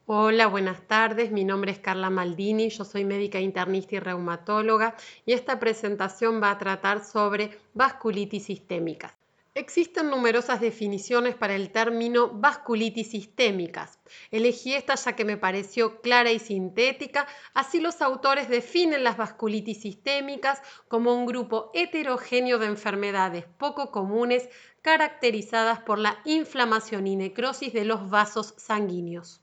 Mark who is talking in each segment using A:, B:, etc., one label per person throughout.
A: Hola, buenas tardes. Mi nombre es Carla Maldini, yo soy médica internista y reumatóloga y esta presentación va a tratar sobre vasculitis sistémicas. Existen numerosas definiciones para el término vasculitis sistémicas. Elegí esta ya que me pareció clara y sintética, así los autores definen las vasculitis sistémicas como un grupo heterogéneo de enfermedades poco comunes caracterizadas por la inflamación y necrosis de los vasos sanguíneos.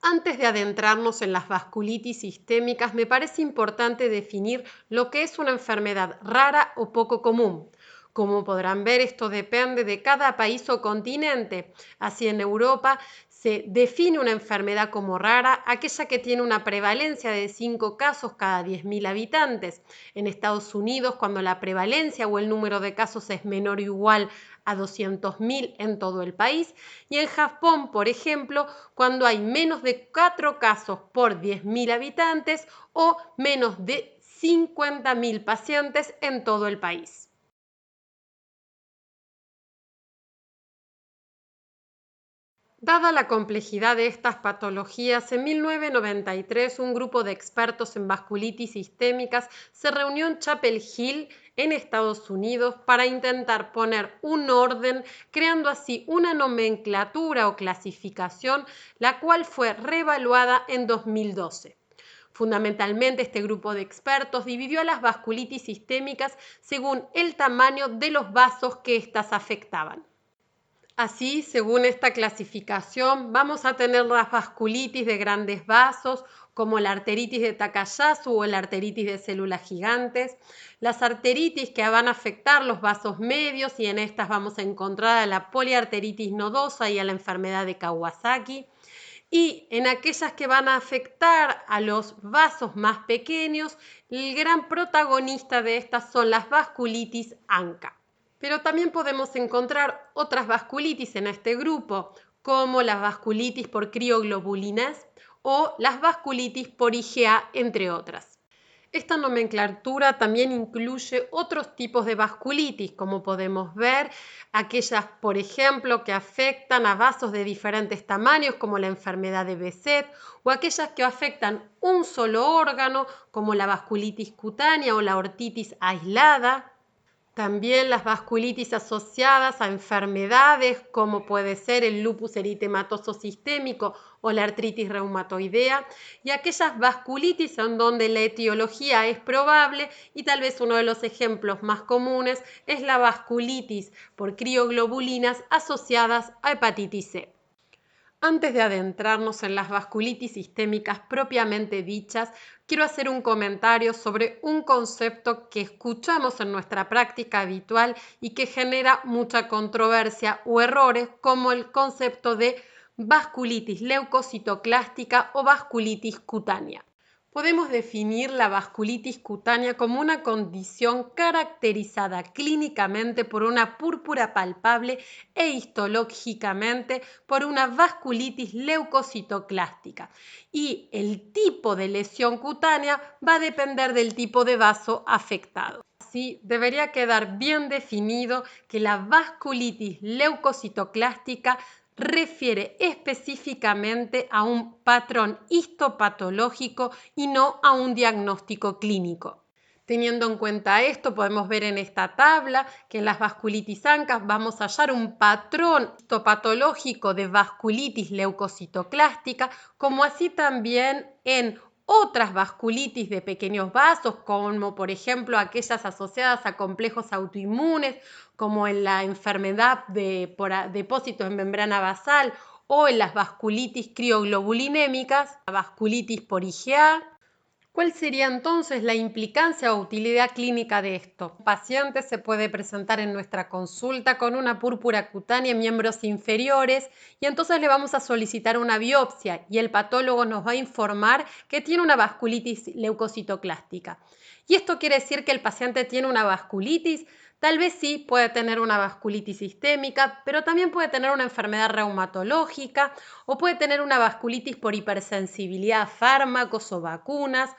A: Antes de adentrarnos en las vasculitis sistémicas, me parece importante definir lo que es una enfermedad rara o poco común. Como podrán ver, esto depende de cada país o continente. Así, en Europa se define una enfermedad como rara aquella que tiene una prevalencia de 5 casos cada 10.000 habitantes. En Estados Unidos, cuando la prevalencia o el número de casos es menor o igual a 200.000 en todo el país, y en Japón, por ejemplo, cuando hay menos de 4 casos por 10.000 habitantes o menos de 50.000 pacientes en todo el país. Dada la complejidad de estas patologías, en 1993 un grupo de expertos en vasculitis sistémicas se reunió en Chapel Hill, en Estados Unidos, para intentar poner un orden, creando así una nomenclatura o clasificación, la cual fue reevaluada en 2012. Fundamentalmente, este grupo de expertos dividió a las vasculitis sistémicas según el tamaño de los vasos que éstas afectaban. Así, según esta clasificación, vamos a tener las vasculitis de grandes vasos, como la arteritis de Takayasu o la arteritis de células gigantes, las arteritis que van a afectar los vasos medios y en estas vamos a encontrar a la poliarteritis nodosa y a la enfermedad de Kawasaki, y en aquellas que van a afectar a los vasos más pequeños, el gran protagonista de estas son las vasculitis ANCA. Pero también podemos encontrar otras vasculitis en este grupo, como las vasculitis por crioglobulinas o las vasculitis por IgA, entre otras. Esta nomenclatura también incluye otros tipos de vasculitis, como podemos ver, aquellas, por ejemplo, que afectan a vasos de diferentes tamaños, como la enfermedad de Behçet, o aquellas que afectan un solo órgano, como la vasculitis cutánea o la ortitis aislada. También las vasculitis asociadas a enfermedades como puede ser el lupus eritematoso sistémico o la artritis reumatoidea, y aquellas vasculitis en donde la etiología es probable, y tal vez uno de los ejemplos más comunes es la vasculitis por crioglobulinas asociadas a hepatitis C. Antes de adentrarnos en las vasculitis sistémicas propiamente dichas, quiero hacer un comentario sobre un concepto que escuchamos en nuestra práctica habitual y que genera mucha controversia o errores, como el concepto de vasculitis leucocitoclástica o vasculitis cutánea. Podemos definir la vasculitis cutánea como una condición caracterizada clínicamente por una púrpura palpable e histológicamente por una vasculitis leucocitoclástica, y el tipo de lesión cutánea va a depender del tipo de vaso afectado. Así, debería quedar bien definido que la vasculitis leucocitoclástica refiere específicamente a un patrón histopatológico y no a un diagnóstico clínico. Teniendo en cuenta esto, podemos ver en esta tabla que en las vasculitis ANCA vamos a hallar un patrón histopatológico de vasculitis leucocitoclástica, como así también en otras vasculitis de pequeños vasos, como por ejemplo aquellas asociadas a complejos autoinmunes, como en la enfermedad por depósitos en membrana basal o en las vasculitis crioglobulinémicas, la vasculitis por IgA. ¿Cuál sería entonces la implicancia o utilidad clínica de esto? El paciente se puede presentar en nuestra consulta con una púrpura cutánea en miembros inferiores y entonces le vamos a solicitar una biopsia y el patólogo nos va a informar que tiene una vasculitis leucocitoclástica. ¿Y esto quiere decir que el paciente tiene una vasculitis? Tal vez sí, puede tener una vasculitis sistémica, pero también puede tener una enfermedad reumatológica o puede tener una vasculitis por hipersensibilidad a fármacos o vacunas,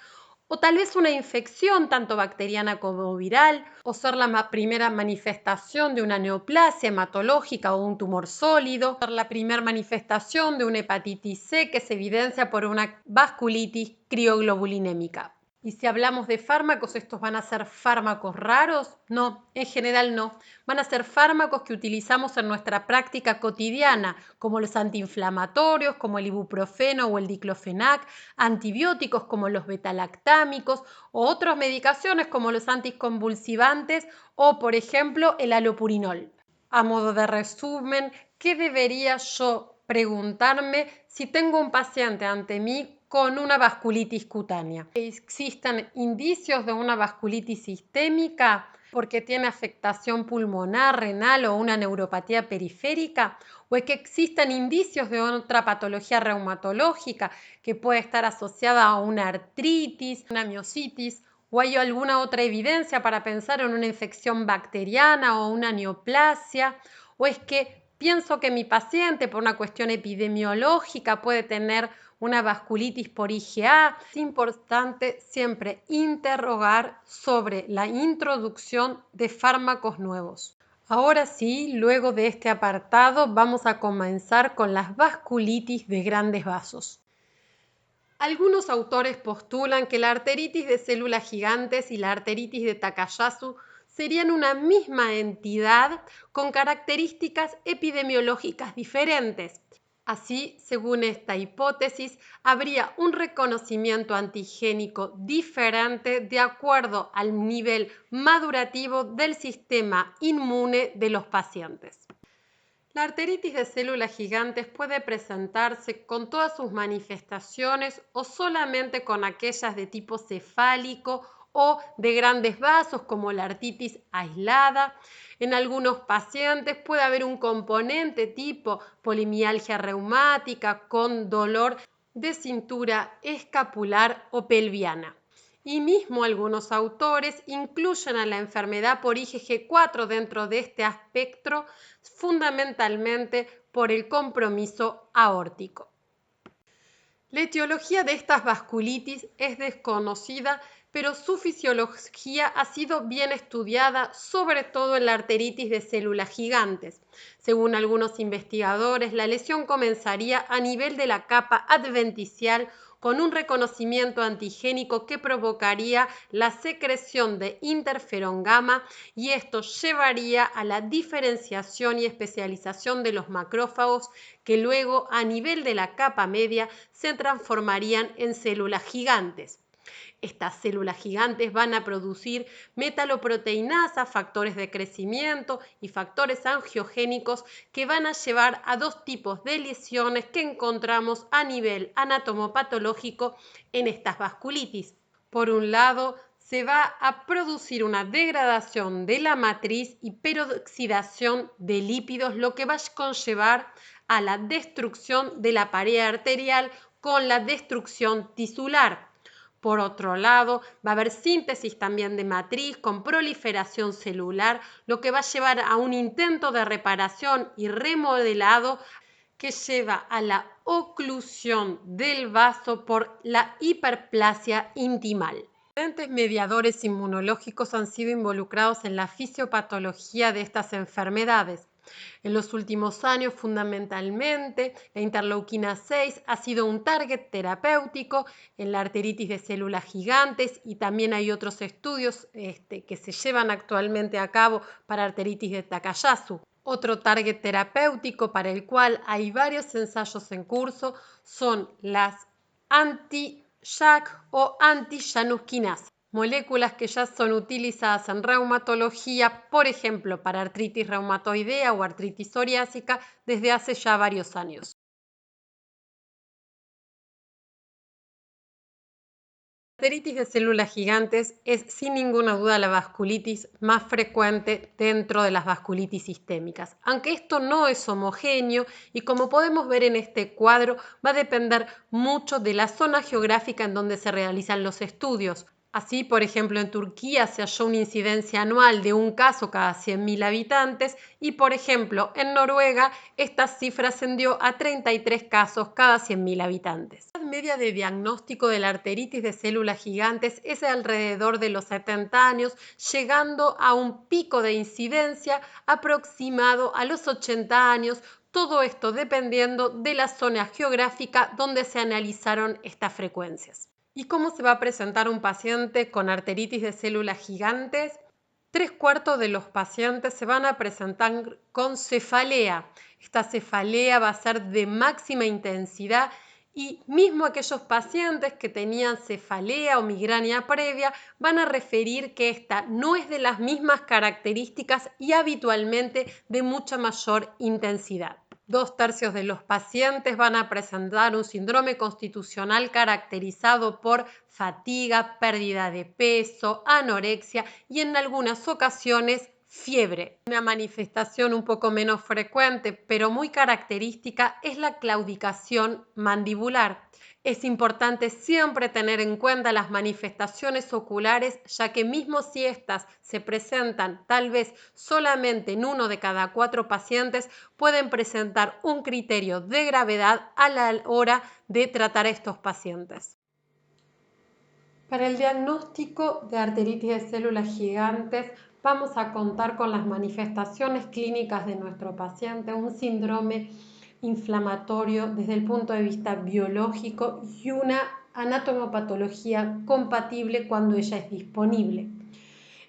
A: o tal vez una infección tanto bacteriana como viral, o ser la primera manifestación de una neoplasia hematológica o un tumor sólido, ser la primera manifestación de una hepatitis C que se evidencia por una vasculitis crioglobulinémica. Y si hablamos de fármacos, ¿estos van a ser fármacos raros? No, en general no. Van a ser fármacos que utilizamos en nuestra práctica cotidiana, como los antiinflamatorios, como el ibuprofeno o el diclofenac, antibióticos como los betalactámicos o otras medicaciones como los anticonvulsivantes o, por ejemplo, el alopurinol. A modo de resumen, ¿qué debería yo preguntarme si tengo un paciente ante mí con una vasculitis cutánea? ¿Existen indicios de una vasculitis sistémica porque tiene afectación pulmonar, renal o una neuropatía periférica? ¿O es que existen indicios de otra patología reumatológica que puede estar asociada a una artritis, una miositis? ¿O hay alguna otra evidencia para pensar en una infección bacteriana o una neoplasia? ¿O es que pienso que mi paciente por una cuestión epidemiológica puede tener una vasculitis por IgA? Es importante siempre interrogar sobre la introducción de fármacos nuevos. Ahora sí, luego de este apartado vamos a comenzar con las vasculitis de grandes vasos. Algunos autores postulan que la arteritis de células gigantes y la arteritis de Takayasu serían una misma entidad con características epidemiológicas diferentes. Así, según esta hipótesis, habría un reconocimiento antigénico diferente de acuerdo al nivel madurativo del sistema inmune de los pacientes. La arteritis de células gigantes puede presentarse con todas sus manifestaciones o solamente con aquellas de tipo cefálico o de grandes vasos como la artritis aislada. En algunos pacientes puede haber un componente tipo polimialgia reumática con dolor de cintura escapular o pelviana. Y mismo algunos autores incluyen a la enfermedad por IgG4 dentro de este espectro, fundamentalmente por el compromiso aórtico. La etiología de estas vasculitis es desconocida, pero su fisiología ha sido bien estudiada, sobre todo en la arteritis de células gigantes. Según algunos investigadores, la lesión comenzaría a nivel de la capa adventicial con un reconocimiento antigénico que provocaría la secreción de interferón gamma y esto llevaría a la diferenciación y especialización de los macrófagos que luego a nivel de la capa media se transformarían en células gigantes. Estas células gigantes van a producir metaloproteinasa, factores de crecimiento y factores angiogénicos que van a llevar a dos tipos de lesiones que encontramos a nivel anatomopatológico en estas vasculitis. Por un lado, se va a producir una degradación de la matriz y peroxidación de lípidos, lo que va a conllevar a la destrucción de la pared arterial con la destrucción tisular. Por otro lado, va a haber síntesis también de matriz con proliferación celular, lo que va a llevar a un intento de reparación y remodelado que lleva a la oclusión del vaso por la hiperplasia intimal. Diferentes mediadores inmunológicos han sido involucrados en la fisiopatología de estas enfermedades. En los últimos años, fundamentalmente, la interleuquina 6 ha sido un target terapéutico en la arteritis de células gigantes y también hay otros estudios que se llevan actualmente a cabo para arteritis de Takayasu. Otro target terapéutico para el cual hay varios ensayos en curso son las anti-JAK o anti-janusquinasa, moléculas que ya son utilizadas en reumatología, por ejemplo, para artritis reumatoidea o artritis psoriásica desde hace ya varios años. La arteritis de células gigantes es sin ninguna duda la vasculitis más frecuente dentro de las vasculitis sistémicas, aunque esto no es homogéneo y como podemos ver en este cuadro va a depender mucho de la zona geográfica en donde se realizan los estudios. Así, por ejemplo, en Turquía se halló una incidencia anual de un caso cada 100.000 habitantes y, por ejemplo, en Noruega esta cifra ascendió a 33 casos cada 100.000 habitantes. media de diagnóstico de la arteritis de células gigantes es alrededor de los 70 años, llegando a un pico de incidencia aproximado a los 80 años, todo esto dependiendo de la zona geográfica donde se analizaron estas frecuencias. ¿Y cómo se va a presentar un paciente con arteritis de células gigantes? 3/4 de los pacientes se van a presentar con cefalea. Esta cefalea va a ser de máxima intensidad y mismo aquellos pacientes que tenían cefalea o migraña previa van a referir que esta no es de las mismas características y habitualmente de mucha mayor intensidad. 2/3 de los pacientes van a presentar un síndrome constitucional caracterizado por fatiga, pérdida de peso, anorexia y en algunas ocasiones fiebre. Una manifestación un poco menos frecuente, pero muy característica, es la claudicación mandibular. Es importante siempre tener en cuenta las manifestaciones oculares, ya que mismo si estas se presentan tal vez solamente en 1 de cada 4 pacientes, pueden presentar un criterio de gravedad a la hora de tratar a estos pacientes. Para el diagnóstico de arteritis de células gigantes, vamos a contar con las manifestaciones clínicas de nuestro paciente, un síndrome inflamatorio desde el punto de vista biológico y una anatomopatología compatible cuando ella es disponible.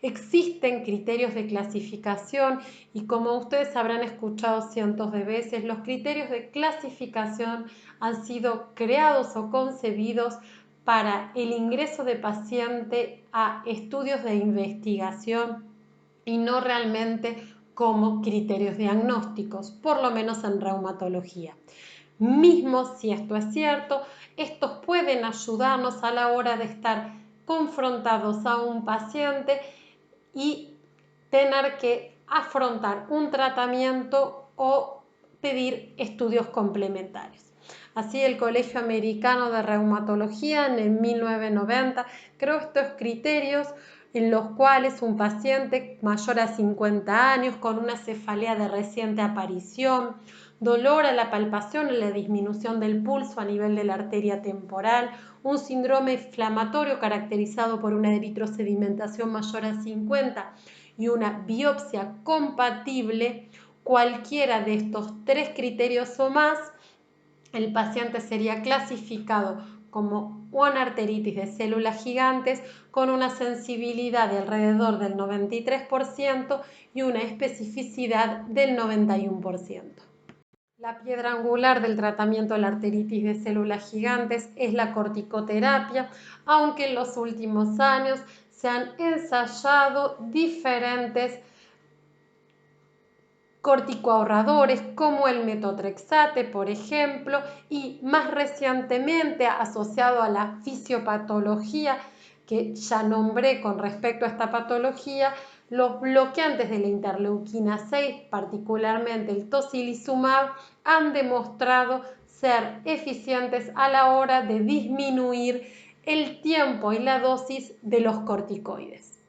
A: Existen criterios de clasificación y como ustedes habrán escuchado cientos de veces, los criterios de clasificación han sido creados o concebidos para el ingreso de paciente a estudios de investigación y no realmente como criterios diagnósticos, por lo menos en reumatología. Mismo si esto es cierto, estos pueden ayudarnos a la hora de estar confrontados a un paciente y tener que afrontar un tratamiento o pedir estudios complementarios. Así, el Colegio Americano de Reumatología en el 1990 creó estos criterios en los cuales un paciente mayor a 50 años con una cefalea de reciente aparición, dolor a la palpación y la disminución del pulso a nivel de la arteria temporal, un síndrome inflamatorio caracterizado por una eritrosedimentación mayor a 50 y una biopsia compatible, cualquiera de estos 3 criterios o más, el paciente sería clasificado como una arteritis de células gigantes con una sensibilidad de alrededor del 93% y una especificidad del 91%. La piedra angular del tratamiento de la arteritis de células gigantes es la corticoterapia, aunque en los últimos años se han ensayado diferentes corticoahorradores como el metotrexate, por ejemplo, y más recientemente asociado a la fisiopatología que ya nombré con respecto a esta patología, los bloqueantes de la interleuquina 6, particularmente el tocilizumab, han demostrado ser eficientes a la hora de disminuir el tiempo y la dosis de los corticoides.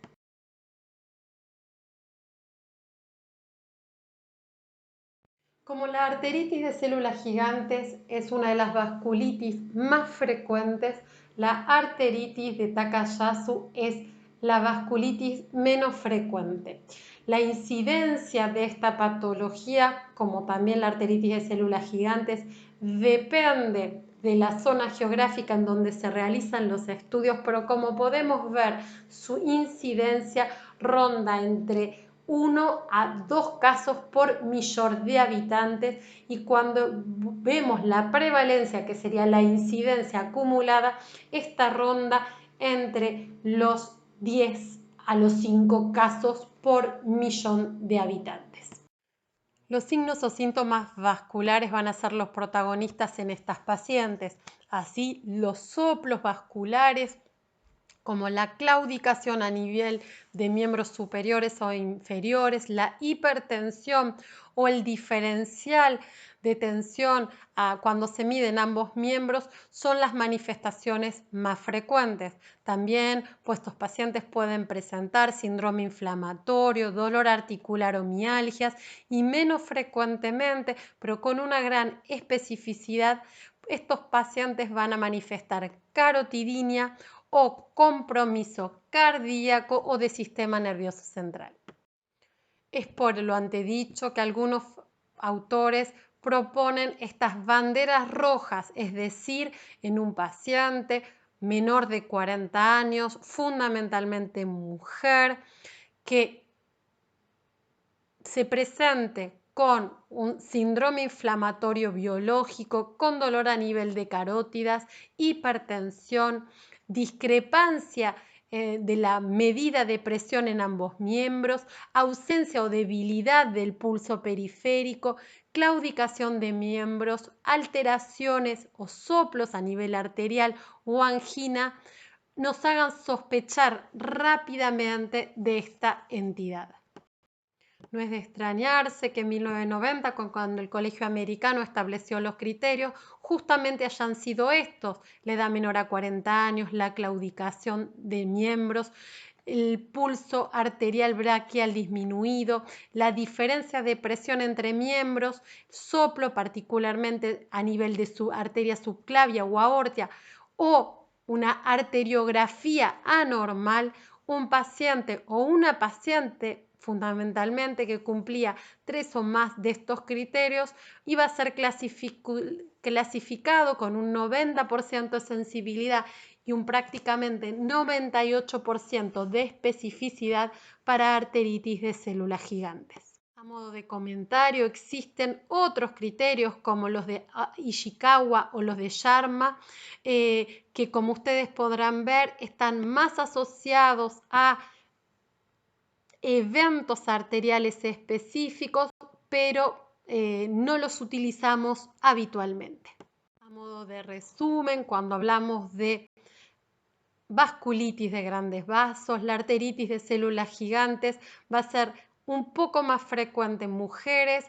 A: Como la arteritis de células gigantes es una de las vasculitis más frecuentes, la arteritis de Takayasu es la vasculitis menos frecuente. La incidencia de esta patología, como también la arteritis de células gigantes, depende de la zona geográfica en donde se realizan los estudios, pero como podemos ver, su incidencia ronda entre 1 a 2 casos por millón de habitantes y cuando vemos la prevalencia, que sería la incidencia acumulada, esta ronda entre los 10 a los 5 casos por millón de habitantes. Los signos o síntomas vasculares van a ser los protagonistas en estas pacientes. Así, los soplos vasculares como la claudicación a nivel de miembros superiores o inferiores, la hipertensión o el diferencial de tensión cuando se miden ambos miembros, son las manifestaciones más frecuentes. También, pues, estos pacientes pueden presentar síndrome inflamatorio, dolor articular o mialgias, y menos frecuentemente, pero con una gran especificidad, estos pacientes van a manifestar carotidinia o compromiso cardíaco o de sistema nervioso central. Es por lo antedicho que algunos autores proponen estas banderas rojas, es decir, en un paciente menor de 40 años, fundamentalmente mujer, que se presente con un síndrome inflamatorio biológico, con dolor a nivel de carótidas, hipertensión, discrepancia de la medida de presión en ambos miembros, ausencia o debilidad del pulso periférico, claudicación de miembros, alteraciones o soplos a nivel arterial o angina, nos hagan sospechar rápidamente de esta entidad. No es de extrañarse que en 1990, cuando el Colegio Americano estableció los criterios, justamente hayan sido estos: la edad menor a 40 años, la claudicación de miembros, el pulso arterial braquial disminuido, la diferencia de presión entre miembros, soplo particularmente a nivel de su arteria subclavia o aorta, o una arteriografía anormal. Un paciente o una paciente fundamentalmente que cumplía 3 o más de estos criterios iba a ser clasificado con un 90% de sensibilidad y un prácticamente 98% de especificidad para arteritis de células gigantes. A modo de comentario, existen otros criterios como los de Ishikawa o los de Sharma, que, como ustedes podrán ver, están más asociados a eventos arteriales específicos, pero no los utilizamos habitualmente. A modo de resumen, cuando hablamos de vasculitis de grandes vasos, la arteritis de células gigantes va a ser un poco más frecuente en mujeres,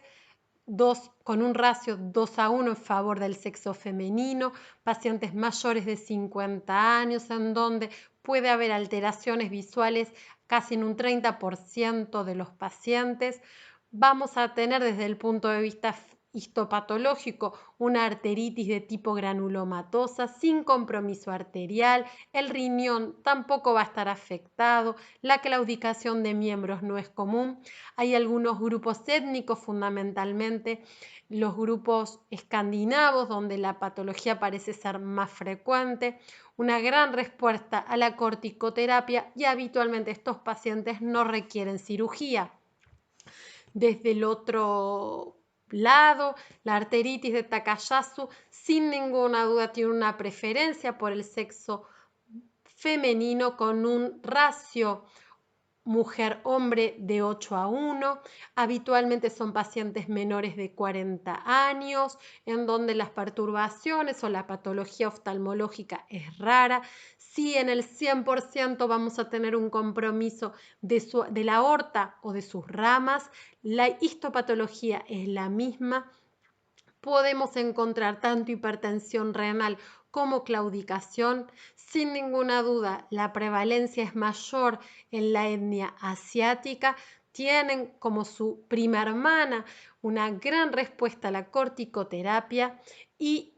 A: con un ratio 2:1 en favor del sexo femenino, pacientes mayores de 50 años, en donde puede haber alteraciones visuales casi en un 30% de los pacientes. Vamos a tener, desde el punto de vista histopatológico, una arteritis de tipo granulomatosa sin compromiso arterial, el riñón tampoco va a estar afectado, la claudicación de miembros no es común. Hay algunos grupos étnicos, fundamentalmente los grupos escandinavos, donde la patología parece ser más frecuente, una gran respuesta a la corticoterapia, y habitualmente estos pacientes no requieren cirugía. Desde el otro lado, la arteritis de Takayasu sin ninguna duda tiene una preferencia por el sexo femenino, con un ratio mujer-hombre de 8:1. Habitualmente son pacientes menores de 40 años, en donde las perturbaciones o la patología oftalmológica es rara. Sí, en el 100% vamos a tener un compromiso de la aorta o de sus ramas. La histopatología es la misma. Podemos encontrar tanto hipertensión renal como claudicación. Sin ninguna duda, la prevalencia es mayor en la etnia asiática. Tienen como su prima hermana una gran respuesta a la corticoterapia, y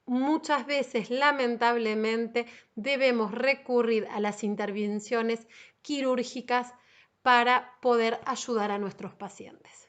A: muchas veces, lamentablemente, debemos recurrir a las intervenciones quirúrgicas para poder ayudar a nuestros pacientes.